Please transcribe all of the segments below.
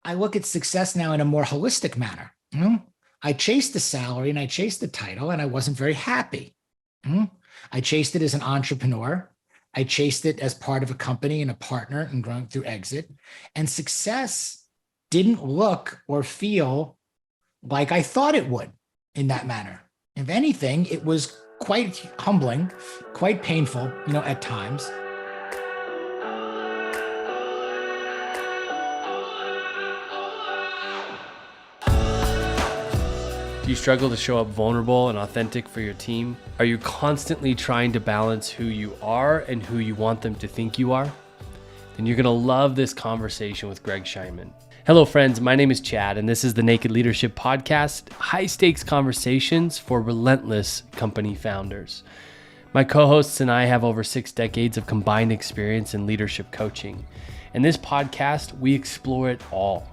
I look at success now in a more holistic manner. I chased the salary and I chased the title and I wasn't very happy. I chased it as an entrepreneur. I chased it as part of a company and a partner and growing through exit. And success didn't look or feel like I thought it would in that manner. If anything, it was quite humbling, quite painful, at times. Do you struggle to show up vulnerable and authentic for your team? Are you constantly trying to balance who you are and who you want them to think you are? Then you're gonna love this conversation with Greg Sheinman. Hello friends, my name is Chad and this is the Naked Leadership Podcast, high stakes conversations for relentless company founders. My co-hosts and I have over 6 decades of combined experience in leadership coaching. In this podcast, we explore it all.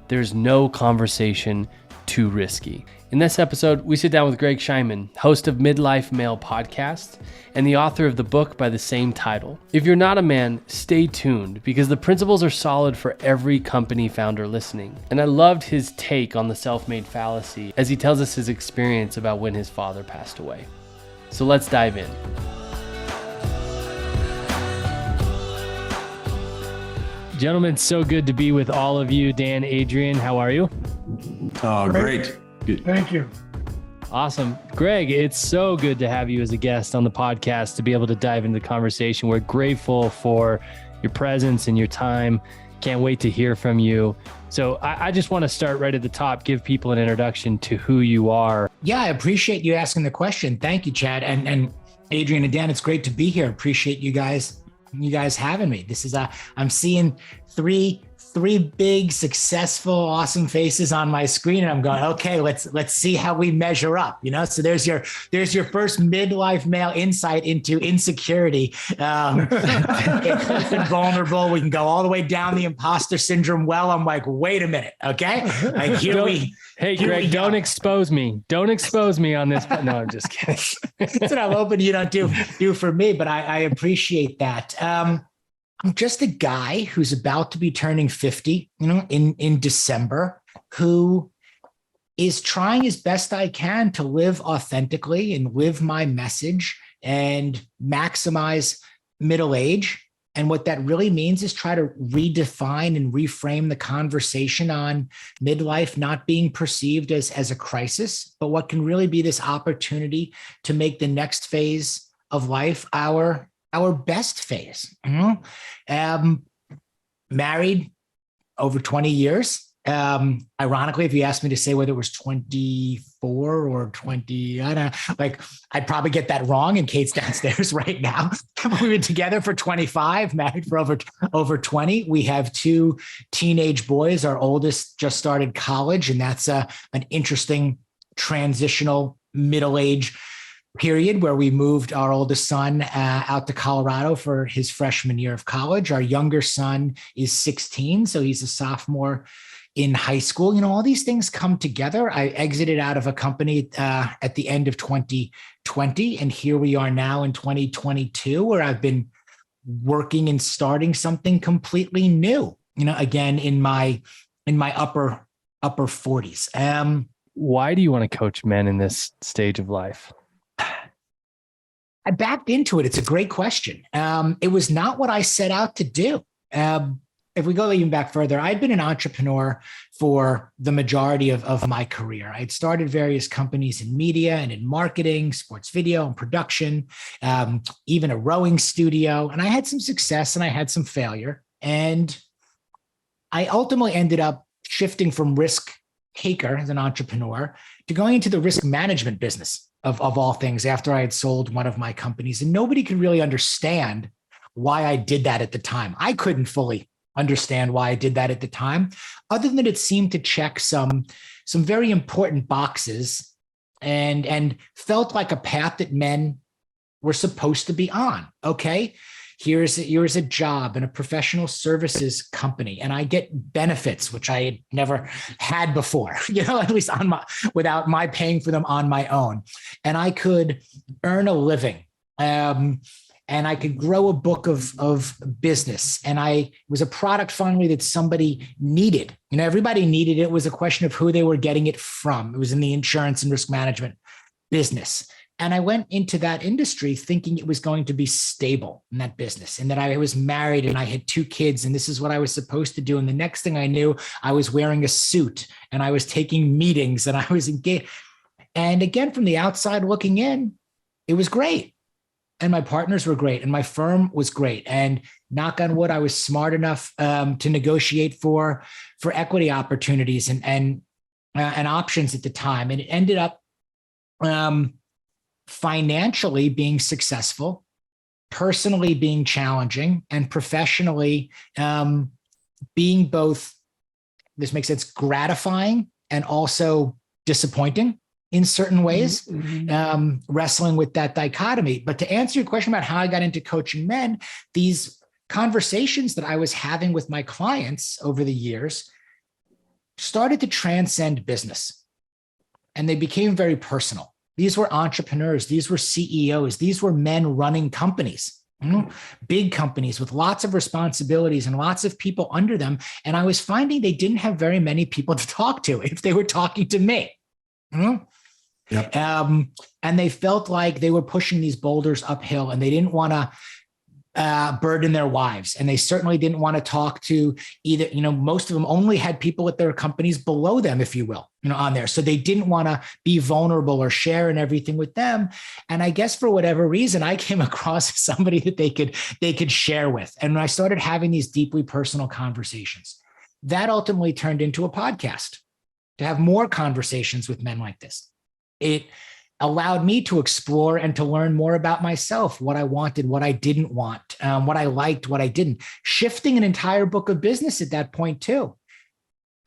There's no conversation too risky. In this episode, we sit down with Greg Sheinman, host of Midlife Male podcast and the author of the book by the same title. If you're not a man, stay tuned because the principles are solid for every company founder listening. And I loved his take on the self-made fallacy as he tells us his experience about when his father passed away. So let's dive in. Gentlemen, so good to be with all of you. Dan, Adrian, how are you? Oh, great. Good. Thank you. Awesome. Greg, it's so good to have you as a guest on the podcast to be able to dive into the conversation. We're grateful for your presence and your time. Can't wait to hear from you. So I just want to start right at the top, give people an introduction to who you are. Yeah, I appreciate you asking the question. Thank you, Chad. And Adrian and Dan, it's great to be here. Appreciate you guys having me. This is I'm seeing three big, successful, awesome faces on my screen. And I'm going, okay, let's see how we measure up, So there's your first midlife male insight into insecurity. It's vulnerable. We can go all the way down the imposter syndrome. Well, I'm like, wait a minute. Okay. Like Hey, Greg, don't expose me. Don't expose me on this. No, I'm just kidding. That's what I'm hoping you don't do for me, but I appreciate that. I'm just a guy who's about to be turning 50, in December, who is trying as best I can to live authentically and live my message and maximize middle age. And what that really means is try to redefine and reframe the conversation on midlife not being perceived as a crisis, but what can really be this opportunity to make the next phase of life our best phase. Married over 20 years. Ironically, if you asked me to say whether it was 24 or 20, I don't know, I'd probably get that wrong. And Kate's downstairs right now. We've been together for 25, married for over 20. We have 2 teenage boys. Our oldest just started college, and that's an interesting transitional middle age period where we moved our oldest son out to Colorado for his freshman year of college. Our younger son is 16, so he's a sophomore in high school. All these things come together. I exited out of a company at the end of 2020, and here we are now in 2022, where I've been working and starting something completely new. Again in my upper 40s. Why do you want to coach men in this stage of life? I backed into it. It's a great question. It was not what I set out to do. If we go even back further, I'd been an entrepreneur for the majority of my career. I'd started various companies in media and in marketing, sports video and production, even a rowing studio. And I had some success and I had some failure. And I ultimately ended up shifting from risk taker as an entrepreneur to going into the risk management business of all things after I had sold one of my companies. And nobody could really understand why I did that at the time. I couldn't fully understand why I did that at the time, other than it seemed to check some very important boxes and felt like a path that men were supposed to be on. Okay, here's a job in a professional services company, and I get benefits, which I had never had before, at least without my paying for them on my own. And I could earn a living and I could grow a book of business. And it was a product finally that somebody needed. Everybody needed it. It was a question of who they were getting it from. It was in the insurance and risk management business. And I went into that industry thinking it was going to be stable in that business, and that I was married and I had 2 kids and this is what I was supposed to do. And the next thing I knew, I was wearing a suit and I was taking meetings and I was engaged. And again, from the outside looking in, it was great. And my partners were great and my firm was great. And knock on wood, I was smart enough to negotiate for equity opportunities and options at the time. And it ended up financially being successful, personally being challenging, and professionally being both, this makes sense, gratifying and also disappointing in certain ways, wrestling with that dichotomy. But to answer your question about how I got into coaching men, these conversations that I was having with my clients over the years started to transcend business, and they became very personal. These were entrepreneurs. These were CEOs. These were men running companies, big companies with lots of responsibilities and lots of people under them. And I was finding they didn't have very many people to talk to if they were talking to me. Yep. And they felt like they were pushing these boulders uphill, and they didn't want to burden their wives. And they certainly didn't want to talk to either, most of them only had people at their companies below them, if you will, on there. So they didn't want to be vulnerable or share and everything with them. And I guess for whatever reason, I came across somebody that they could share with. And I started having these deeply personal conversations. That ultimately turned into a podcast to have more conversations with men like this. It allowed me to explore and to learn more about myself, what I wanted, what I didn't want, what I liked, what I didn't, shifting an entire book of business at that point too,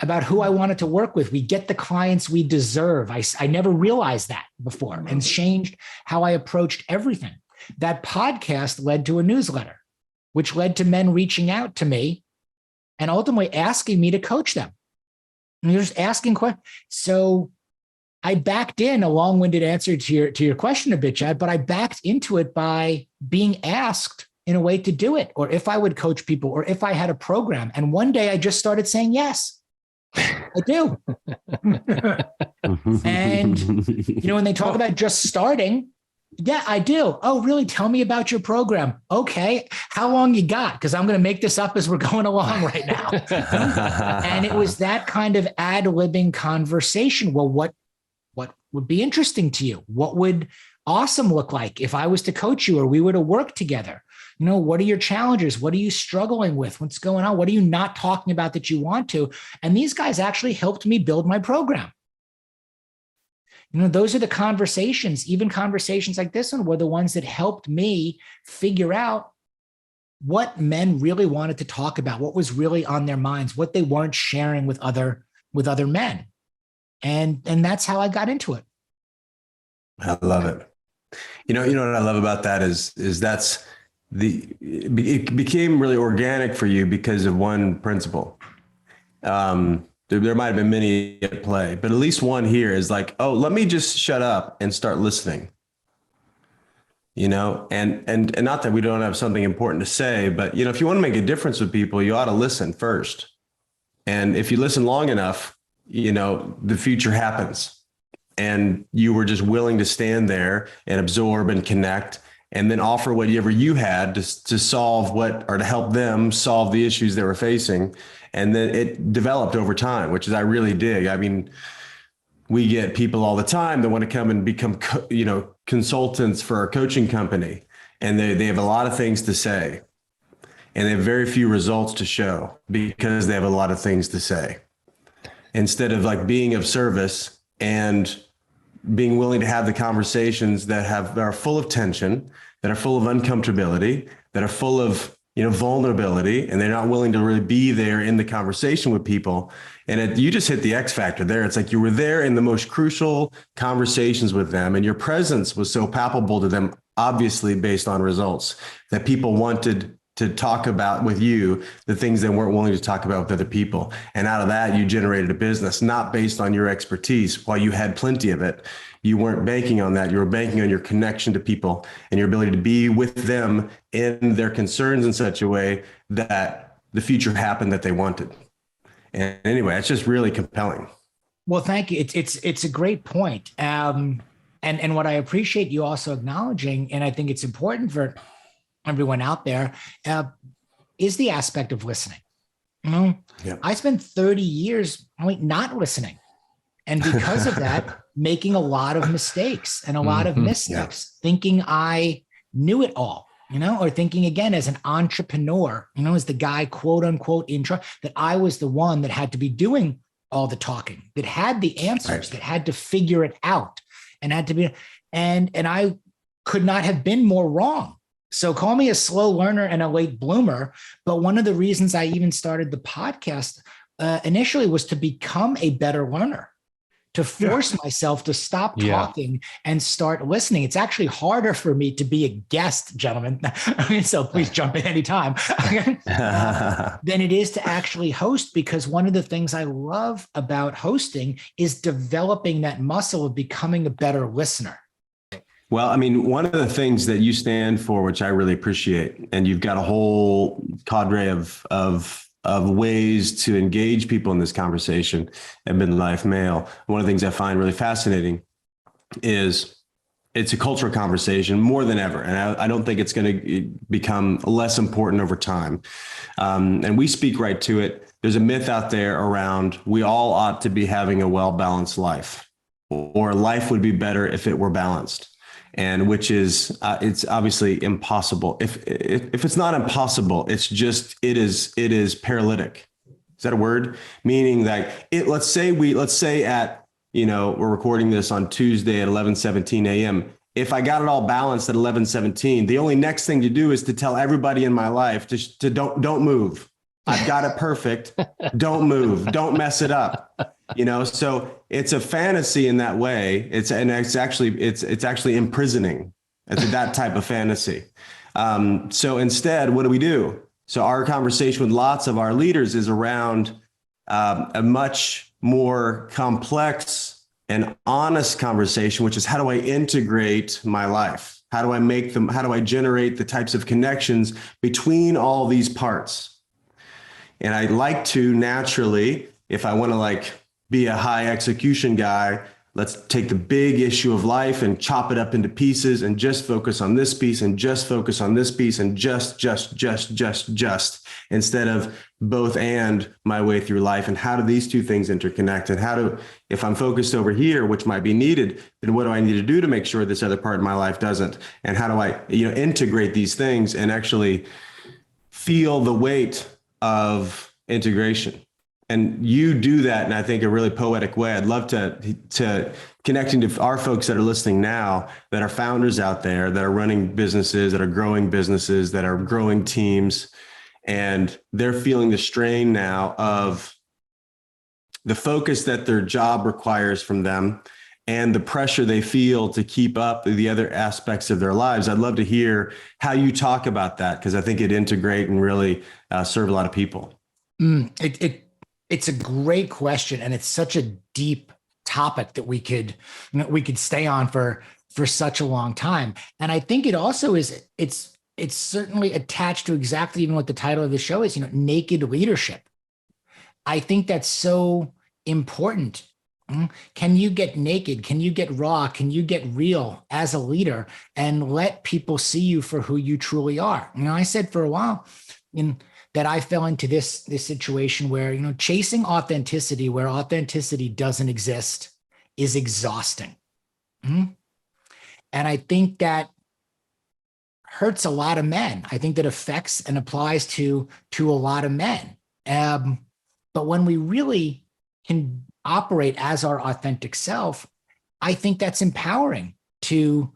about who I wanted to work with. We get the clients we deserve. I never realized that before, and changed how I approached everything. That podcast led to a newsletter, which led to men reaching out to me and ultimately asking me to coach them. And you're just asking questions. So I backed in, a long-winded answer to your question a bit, Chad, but I backed into it by being asked in a way to do it, or if I would coach people, or if I had a program. And one day I just started saying, yes, I do. And, when they talk about just starting, yeah, I do. Oh, really? Tell me about your program. Okay. How long you got? Because I'm going to make this up as we're going along right now. And it was that kind of ad-libbing conversation. Well, what would be interesting to you? What would awesome look like if I was to coach you or we were to work together? What are your challenges? What are you struggling with? What's going on? What are you not talking about that you want to? And these guys actually helped me build my program. Those are the conversations, even conversations like this one, were the ones that helped me figure out what men really wanted to talk about, what was really on their minds, what they weren't sharing with other men. And that's how I got into it. I love it. You know what I love about that is it became really organic for you because of one principle. There might have been many at play, but at least one here is like, oh, let me just shut up and start listening. And not that we don't have something important to say, but if you want to make a difference with people, you ought to listen first. And if you listen long enough, the future happens, and you were just willing to stand there and absorb and connect, and then offer whatever you had to solve or to help them solve the issues they were facing. And then it developed over time, which is, I really dig. I mean, we get people all the time that want to come and become, consultants for our coaching company, and they have a lot of things to say, and they have very few results to show because they have a lot of things to say. Instead of like being of service and being willing to have the conversations that are full of tension, that are full of uncomfortability, that are full of, vulnerability, and they're not willing to really be there in the conversation with people. And you just hit the X factor there. It's like you were there in the most crucial conversations with them, and your presence was so palpable to them, obviously based on results, that people wanted to talk about with you the things they weren't willing to talk about with other people. And out of that, you generated a business, not based on your expertise. While you had plenty of it, you weren't banking on that. You were banking on your connection to people and your ability to be with them in their concerns in such a way that the future happened that they wanted. And anyway, it's just really compelling. Well, thank you. It's a great point. And what I appreciate you also acknowledging, and I think it's important for everyone out there, is the aspect of listening. Yeah. I spent 30 years not listening. And because of that, making a lot of mistakes and a lot of missteps, thinking I knew it all, or thinking again as an entrepreneur, as the guy, quote unquote, that I was the one that had to be doing all the talking, that had the answers, that had to figure it out and had to be, and I could not have been more wrong. So call me a slow learner and a late bloomer. But one of the reasons I even started the podcast initially was to become a better learner, to force myself to stop talking and start listening. It's actually harder for me to be a guest, gentlemen. So please jump in anytime than it is to actually host, because one of the things I love about hosting is developing that muscle of becoming a better listener. Well, I mean, one of the things that you stand for, which I really appreciate, and you've got a whole cadre of ways to engage people in this conversation at Midlife Male. One of the things I find really fascinating is it's a cultural conversation more than ever. And I don't think it's going to become less important over time. And we speak right to it. There's a myth out there around we all ought to be having a well-balanced life, or life would be better if it were balanced. And which is, it's obviously impossible. If it's not impossible, it's just, it is paralytic. Is that a word? Meaning that let's say at, we're recording this on Tuesday at 11:17 a.m. If I got it all balanced at 11:17, the only next thing to do is to tell everybody in my life to don't move. I've got it perfect. Don't move. Don't mess it up. So it's a fantasy in that way. It's actually imprisoning. It's that type of fantasy. So instead, what do? So our conversation with lots of our leaders is around a much more complex and honest conversation, which is how do I integrate my life? How do I generate the types of connections between all these parts? And I like to naturally, if I want to be a high execution guy, let's take the big issue of life and chop it up into pieces and just focus on this piece and just focus on this piece and just, instead of both and my way through life. And how do these two things interconnect? And if I'm focused over here, which might be needed, then what do I need to do to make sure this other part of my life doesn't? And how do I, integrate these things and actually feel the weight of integration? And you do that in, I think, a really poetic way. I'd love to connecting to our folks that are listening now, that are founders out there, that are running businesses, that are growing teams, and they're feeling the strain now of the focus that their job requires from them and the pressure they feel to keep up the other aspects of their lives. I'd love to hear how you talk about that, because I think it'd integrate and really serve a lot of people. It's a great question, and it's such a deep topic that we could stay on for such a long time. And I think it also is it's certainly attached to exactly even what the title of the show is, naked leadership. I think that's so important. Can you get naked? Can you get raw? Can you get real as a leader and let people see you for who you truly are? I said for a while that I fell into this situation where, chasing authenticity where authenticity doesn't exist is exhausting. And I think that hurts a lot of men. I think that affects and applies to a lot of men. But when we really can operate as our authentic self, I think that's empowering to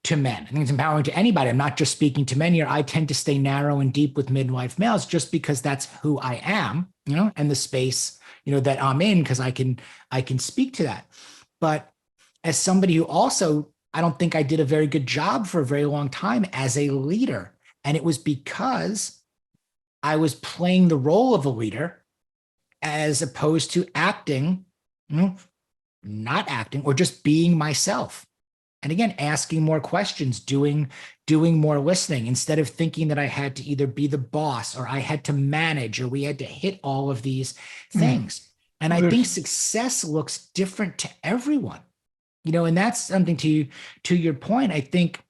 men. I think it's empowering to anybody. I'm not just speaking to men here. I tend to stay narrow and deep with midlife males just because that's who I am, and the space, that I'm in, because I can speak to that. But as somebody who also, I don't think I did a very good job for a very long time as a leader, And it was because I was playing the role of a leader as opposed to acting, not acting, or just being myself. And again, asking more questions, doing more listening, instead of thinking that I had to either be the boss or I had to manage or we had to hit all of these things. And I think success looks different to everyone, and that's something to your point. I think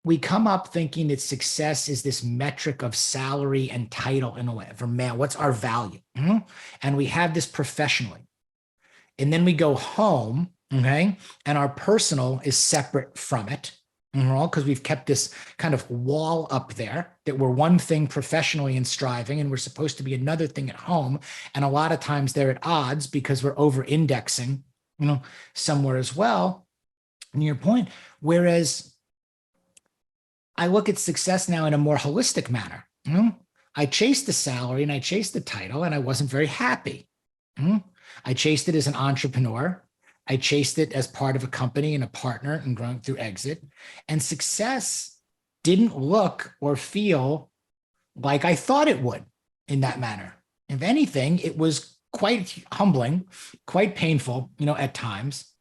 we come up thinking that success is this metric of salary and title in a way for male. What's our value? And we have this professionally. And then we go home, okay? And our personal is separate from it, because we've kept this kind of wall up there that we're one thing professionally and striving, and we're supposed to be another thing at home. And a lot of times they're at odds because we're over-indexing, somewhere as well. And your point, whereas I look at success now in a more holistic manner. I chased the salary and I chased the title and I wasn't very happy. I chased it as an entrepreneur. I chased it as part of a company and a partner and growing through exit. And success didn't look or feel like I thought it would in that manner. If anything, it was quite humbling, quite painful, at times.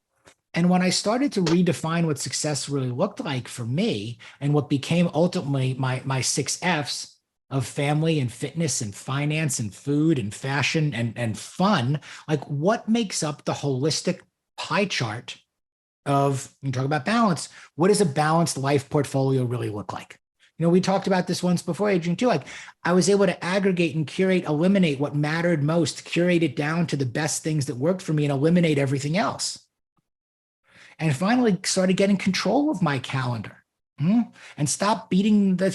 And when I started to redefine what success really looked like for me and what became ultimately my 6 F's of family and fitness and finance and food and fashion and fun, like what makes up the holistic pie chart of, you talk about balance, what does a balanced life portfolio really look like? We talked about this once before, Adrian, too. Like I was able to aggregate and curate, eliminate what mattered most, curate it down to the best things that worked for me and eliminate everything else. And finally started getting control of my calendar and stop beating I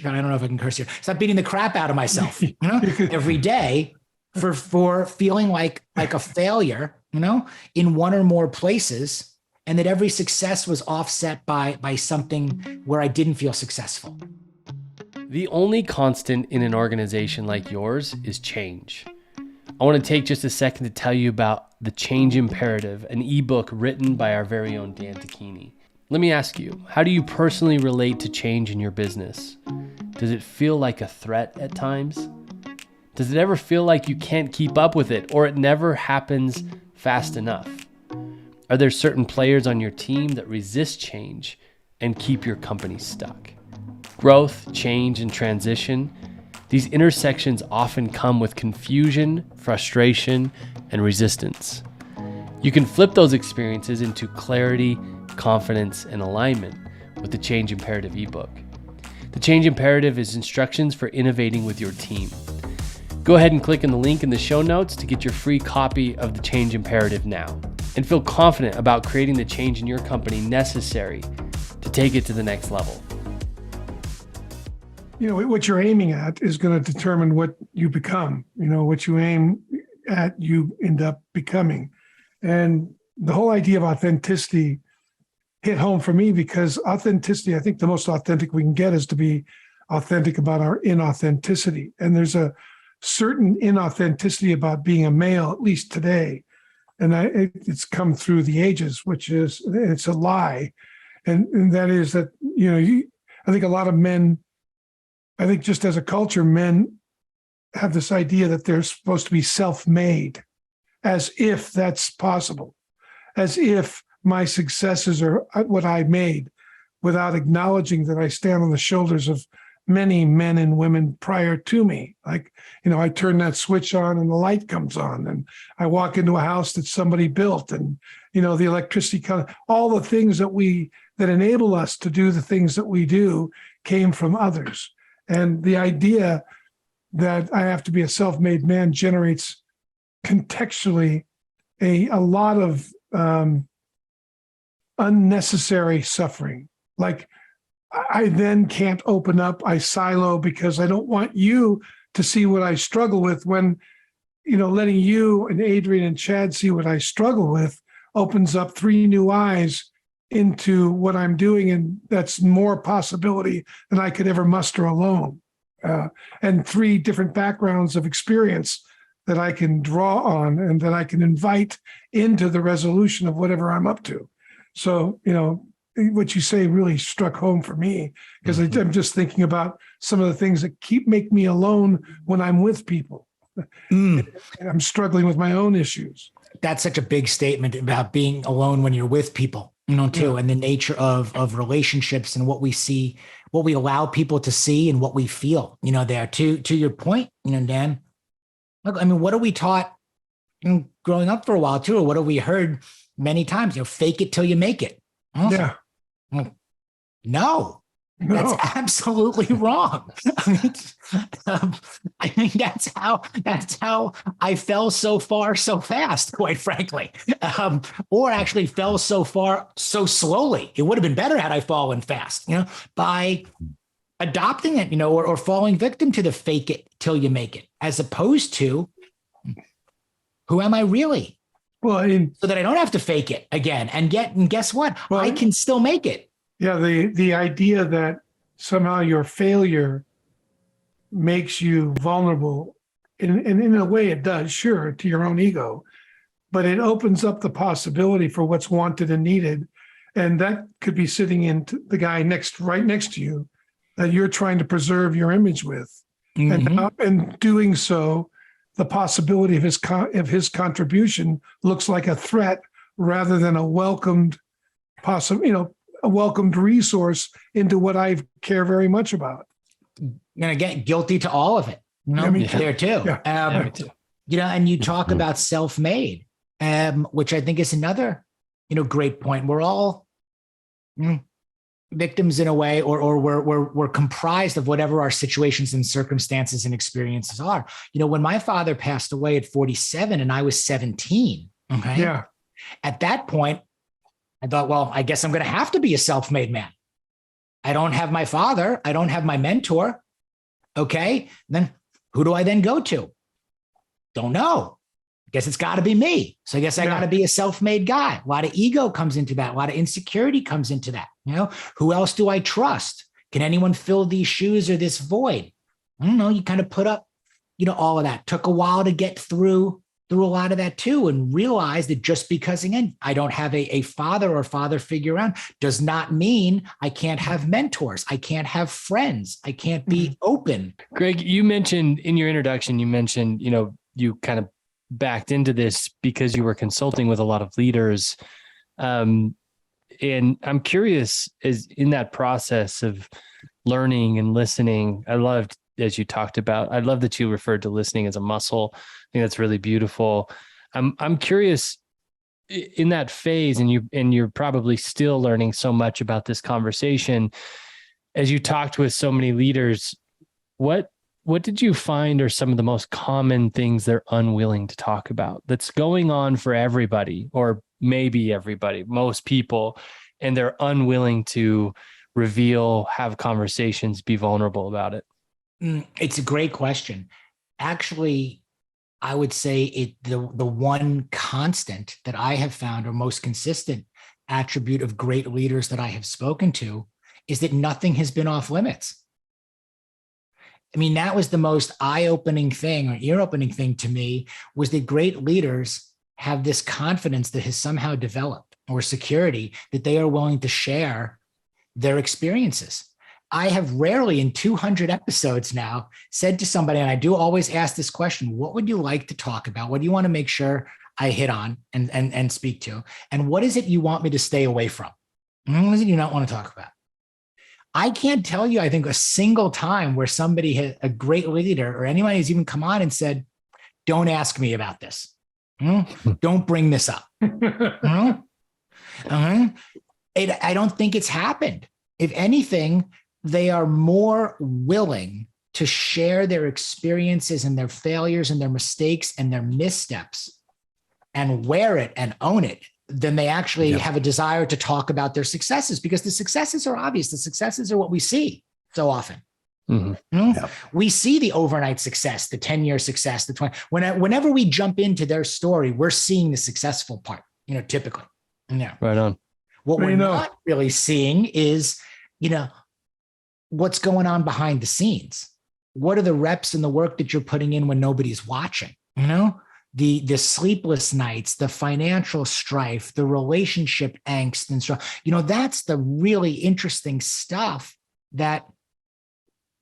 don't know if I can curse here, stop beating the crap out of myself, every day for feeling like a failure, in one or more places, and that every success was offset by something where I didn't feel successful. The only constant in an organization like yours is change. I want to take just a second to tell you about The Change Imperative, an ebook written by our very own Dan Tacchini. Let me ask you, how do you personally relate to change in your business? Does it feel like a threat at times? Does it ever feel like you can't keep up with it or it never happens fast enough? Are there certain players on your team that resist change and keep your company stuck? Growth, change, and transition, these intersections often come with confusion, frustration, and resistance. You can flip those experiences into clarity, confidence, and alignment with the Change Imperative ebook. The Change Imperative is instructions for innovating with your team. Go ahead and click on the link in the show notes to get your free copy of the Change Imperative now, and feel confident about creating the change in your company necessary to take it to the next level. What you're aiming at is going to determine what you become. What you aim at, you end up becoming. And the whole idea of authenticity hit home for me because authenticity, I think the most authentic we can get is to be authentic about our inauthenticity. And there's a certain inauthenticity about being a male, at least today. And it's come through the ages, which is, it's a lie. And that is that, I think a lot of men, I think just as a culture, men have this idea that they're supposed to be self-made, as if that's possible, as if my successes are what I made, without acknowledging that I stand on the shoulders of many men and women prior to me. Like, I turn that switch on and the light comes on, and I walk into a house that somebody built, and, the electricity comes, all the things that enable us to do the things that we do came from others. And the idea that I have to be a self-made man generates contextually a lot of unnecessary suffering. Like I then can't open up, I silo because I don't want you to see what I struggle with, when, letting you and Adrian and Chad see what I struggle with opens up 3 new eyes into what I'm doing, and that's more possibility than I could ever muster alone. And 3 different backgrounds of experience that I can draw on and that I can invite into the resolution of whatever I'm up to. So, what you say really struck home for me, because I'm just thinking about some of the things that make me alone when I'm with people. And I'm struggling with my own issues. That's such a big statement about being alone when you're with people, too, Yeah. and the nature of relationships and what we see, what we allow people to see and what we feel, there. To your point, Dan, look, I mean, what are we taught growing up for a while too, or what have we heard many times? Fake it till you make it. Yeah. No, that's absolutely wrong. I mean, that's how I fell so far so fast, quite frankly, or actually fell so far so slowly. It would have been better had I fallen fast, by adopting it, or falling victim to the fake it till you make it, as opposed to who am I really? Well, so that I don't have to fake it again. And guess what? Well, I can still make it. Yeah, the idea that somehow your failure makes you vulnerable, and in a way it does, sure, to your own ego, but it opens up the possibility for what's wanted and needed. And that could be sitting in the guy right next to you that you're trying to preserve your image with. And doing so, the possibility of his contribution looks like a threat rather than a welcomed a welcomed resource into what I care very much about. And again, guilty to all of it. There too. Yeah. Me too. And you talk about self-made, which I think is another, great point. We're all victims in a way, or we're comprised of whatever our situations and circumstances and experiences are. When my father passed away at 47 and I was 17, okay. Yeah. At that point, I thought, well, I guess I'm going to have to be a self-made man. I don't have my father. I don't have my mentor. Okay. Then who do I then go to? Don't know. I guess it's got to be me. So I guess I got to be a self-made guy. A lot of ego comes into that. A lot of insecurity comes into that. Who else do I trust? Can anyone fill these shoes or this void? I don't know. You kind of put up, all of that. Took a while to get through a lot of that too, and realize that just because, again, I don't have a father or father figure around does not mean I can't have mentors. I can't have friends. I can't be open. Greg, you mentioned in your introduction, you kind of backed into this because you were consulting with a lot of leaders. And I'm curious, is in that process of learning and listening, I loved, as you talked about, I love that you referred to listening as a muscle. I think that's really beautiful. I'm curious in that phase, and you're probably still learning so much about this conversation as you talked with so many leaders. What did you find are some of the most common things they're unwilling to talk about that's going on for everybody, or maybe everybody, most people, and they're unwilling to reveal, have conversations, be vulnerable about it? It's a great question. Actually, I would say the one constant that I have found, or most consistent attribute of great leaders that I have spoken to, is that nothing has been off limits. I mean, that was the most eye-opening thing, or ear-opening thing to me, was that great leaders have this confidence that has somehow developed, or security, that they are willing to share their experiences. I have rarely in 200 episodes now said to somebody, and I do always ask this question, what would you like to talk about? What do you want to make sure I hit on and speak to? And what is it you want me to stay away from? What is it you not want to talk about? I can't tell you, I think, a single time where somebody had a great leader or anyone who's even come on and said, don't ask me about this. Don't bring this up. I don't think it's happened. If anything, they are more willing to share their experiences and their failures and their mistakes and their missteps and wear it and own it than they actually have a desire to talk about their successes, because the successes are obvious. The successes are what we see so often. We see the overnight success, the 10-year success, the 20. Whenever we jump into their story, we're seeing the successful part, typically. Right on. What we're not really seeing is, what's going on behind the scenes. What are the reps and the work that you're putting in when nobody's watching? the sleepless nights, the financial strife, the relationship angst, and so, that's the really interesting stuff that,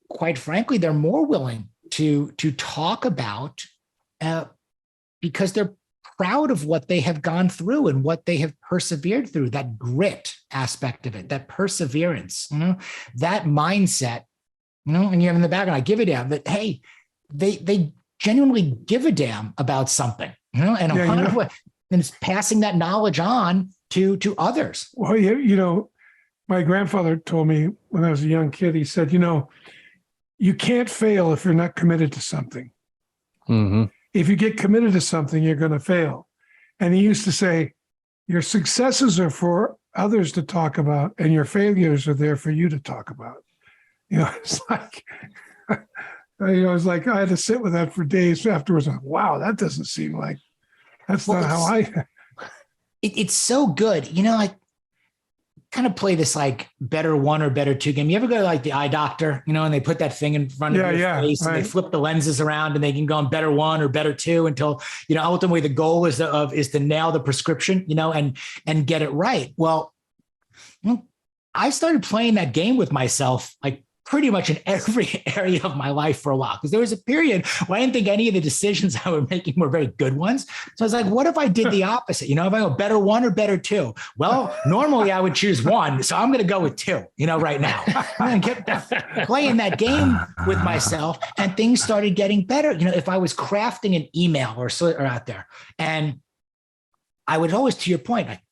quite frankly, they're more willing to talk about because they're proud of what they have gone through and what they have persevered through, that grit aspect of it, that perseverance, that mindset, and you have in the background, I give a damn that, hey, they genuinely give a damn about something, and a lot of what, and it's passing that knowledge on to others. Well, my grandfather told me when I was a young kid, he said, you can't fail if you're not committed to something. Mm-hmm. If you get committed to something, you're going to fail. And he used to say, your successes are for others to talk about, and your failures are there for you to talk about. It's like, it's like I had to sit with that for days afterwards. Like, wow, that doesn't seem like, that's not how I. It's so good. I kind of play this like better one or better two game. You ever go to like the eye doctor, and they put that thing in front of your face and they flip the lenses around and they can go on better one or better two until, ultimately the goal is to nail the prescription, and get it right. Well, I started playing that game with myself, like pretty much in every area of my life for a while. Because there was a period where I didn't think any of the decisions I was making were very good ones. So I was like, what if I did the opposite? If I go better one or better two? Well, normally I would choose one. So I'm going to go with two, right now. I'm going to keep playing that game with myself, and things started getting better. If I was crafting an email or out there, and I would always, to your point, like,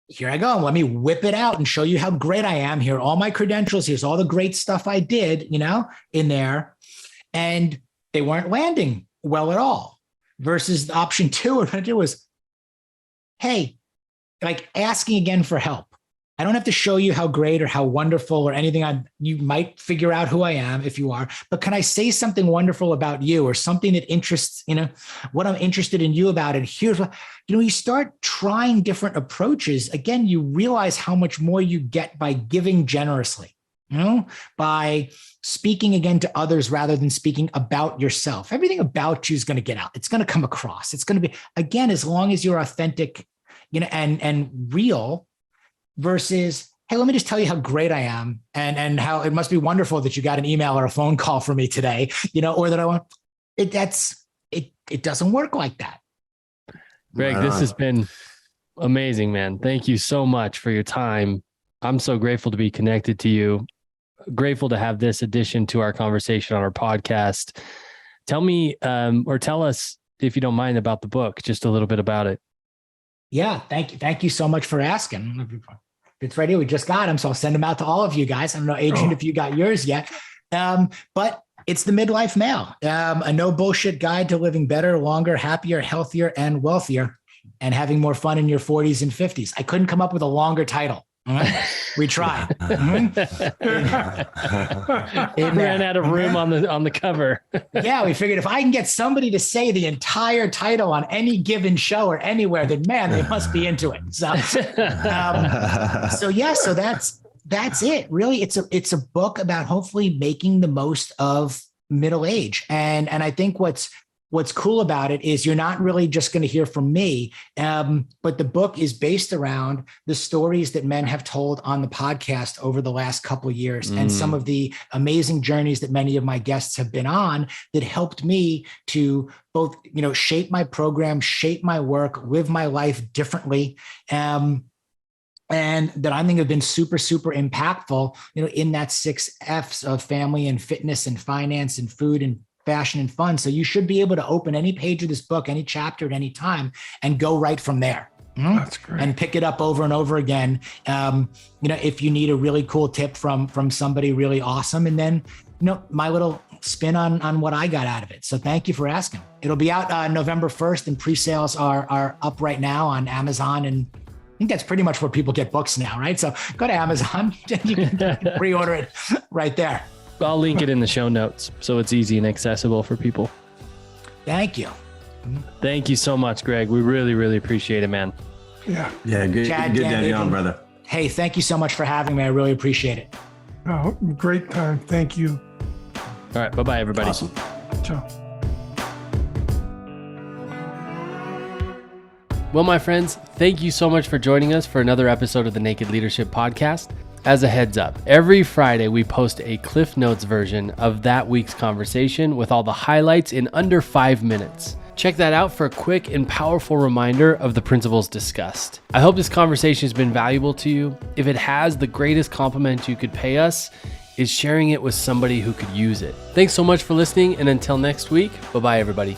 here I go. Let me whip it out and show you how great I am. Here are all my credentials. Here's all the great stuff I did, in there. And they weren't landing well at all. Versus the option two, what I did was, hey, like asking again for help. I don't have to show you how great or how wonderful or anything. You might figure out who I am if you are, but can I say something wonderful about you or something that interests, what I'm interested in you about? And here's what, you start trying different approaches. Again, you realize how much more you get by giving generously, by speaking again to others rather than speaking about yourself. Everything about you is going to get out. It's going to come across. It's going to be, again, as long as you're authentic, and real, versus, hey, let me just tell you how great I am and how it must be wonderful that you got an email or a phone call from me today, or that I want it. It doesn't work like that. Greg, this has been amazing, man. Thank you so much for your time. I'm so grateful to be connected to you. Grateful to have this addition to our conversation on our podcast. Tell me, or tell us, if you don't mind, about the book, just a little bit about it. Yeah. Thank you. Thank you so much for asking. It's right here. We just got them. So I'll send them out to all of you guys. I don't know, Adrian, if you got yours yet. But it's the Midlife Male, a no bullshit guide to living better, longer, happier, healthier, and wealthier, and having more fun in your 40s and 50s. I couldn't come up with a longer title. Right? We tried. It ran out of room on the cover. Yeah, we figured if I can get somebody to say the entire title on any given show or anywhere, then man, they must be into it. So that's it. Really, it's a book about hopefully making the most of middle age, and I think what's cool about it is you're not really just going to hear from me, but the book is based around the stories that men have told on the podcast over the last couple of years, and some of the amazing journeys that many of my guests have been on that helped me to both, shape my program, shape my work, live my life differently. And that I think have been super, super impactful, in that 6 F's of family and fitness and finance and food and fashion and fun. So you should be able to open any page of this book, any chapter at any time, and go right from there. That's great. And pick it up over and over again. If you need a really cool tip from somebody really awesome, and then, my little spin on what I got out of it. So thank you for asking. It'll be out November 1st, and pre-sales are up right now on Amazon, and I think that's pretty much where people get books now, right? So go to Amazon, you can pre-order it right there. I'll link it in the show notes so it's easy and accessible for people. Thank you. Thank you so much, Greg. We really, really appreciate it, man. Yeah. Yeah. Good to have you on, brother. Hey, thank you so much for having me. I really appreciate it. Oh, great time. Thank you. All right. Bye-bye, everybody. Awesome. Ciao. Well, my friends, thank you so much for joining us for another episode of the Naked Leadership Podcast. As a heads up, every Friday we post a Cliff Notes version of that week's conversation with all the highlights in under 5 minutes. Check that out for a quick and powerful reminder of the principles discussed. I hope this conversation has been valuable to you. If it has, the greatest compliment you could pay us is sharing it with somebody who could use it. Thanks so much for listening, and until next week, bye-bye, everybody.